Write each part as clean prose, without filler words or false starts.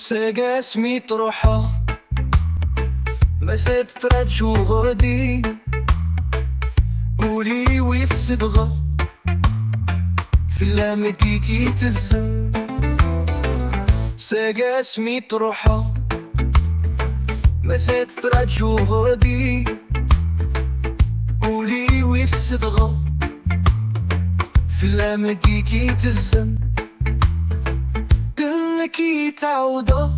ساقاس ميت روحه مسات ترجو غدي ولي ويصدغ في اللامتي كي تزن. ساقاس ميت روحه مسات ترجو غدي ولي ويصدغ في اللامتي كي تزن. كي تعوده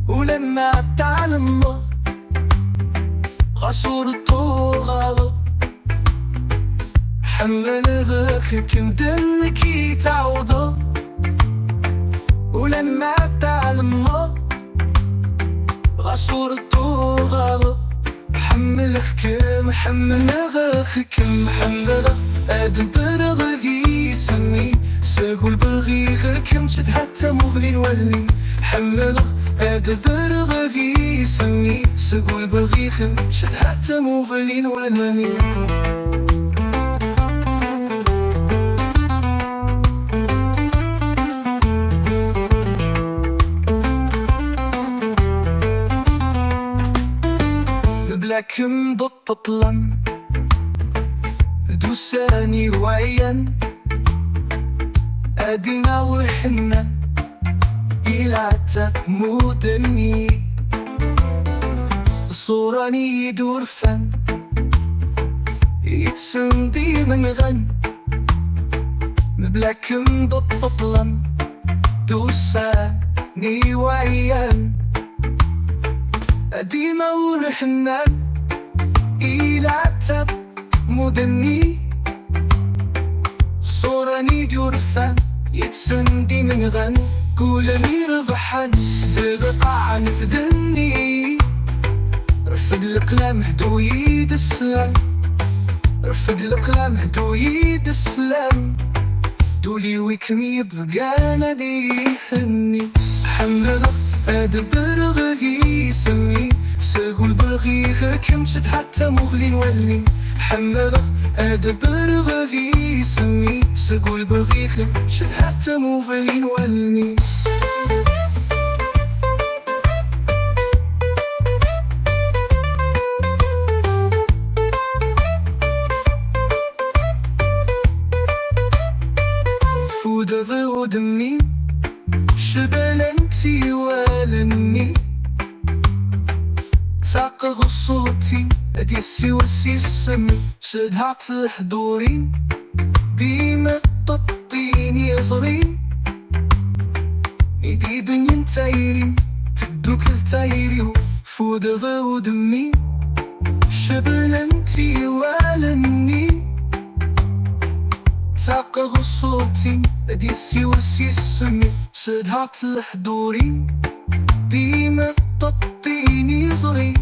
ولما تعلم غصورته غلط حمل غاك كمدن كي تعوده ولما تعلم غصورته غلط حمل كم حمل غاك كم حمل ادم برغي سمي ساقول بغيغ كم شد حتى مغلي نولي حمل ادبر غي سمي ساقول بغيغ شد حتى مغلي نولي. بلاكم ضد طلن دوساني وعيان أدينا وحنا يلعتك مودني صوراني يدور فن يتسندي من غن مبلاكم ضد فضلا دوساني وعيان أدينا وحنا يلعتك مودني صوراني يدور فن يتسندي من غن قولني رضحن بقطع نفدني رفد القلم هدو يد السلام رفد القلم هدو يد السلام دولي ويكم يبقى نادي يحني حمل ادبر غي سمي ساقول بغيغ كم شد حتى مغلي نولي حمل ادبر غي سمي ساقول بغيغ شد حتى مغلي نولي. فود ودمي شبلنتي ولني ساق صوتي اديسي وسيسمي شدعت حضوري ديما تطيني صغير ايدي بنين تايري تدوك التايري فود ودمي شبلنتي ولني ساق صوتي اديسي وسيسمي شدعت حضوري ديما تطيني صغير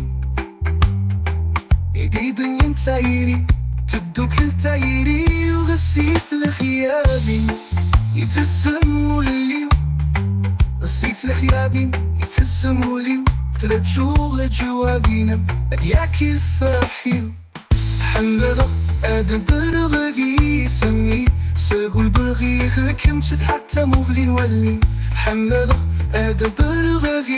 ايدي بنين تايري تبدوك التايري وغسيف لخيابي يتسموا لي غسيف لخيابي يتسموا لي ترجو لجوابينا ادياكي الفاحي حمد ادبر غي سمي ساقول بغيغ كم شد حتى مغلي نولي حمد ادبر غي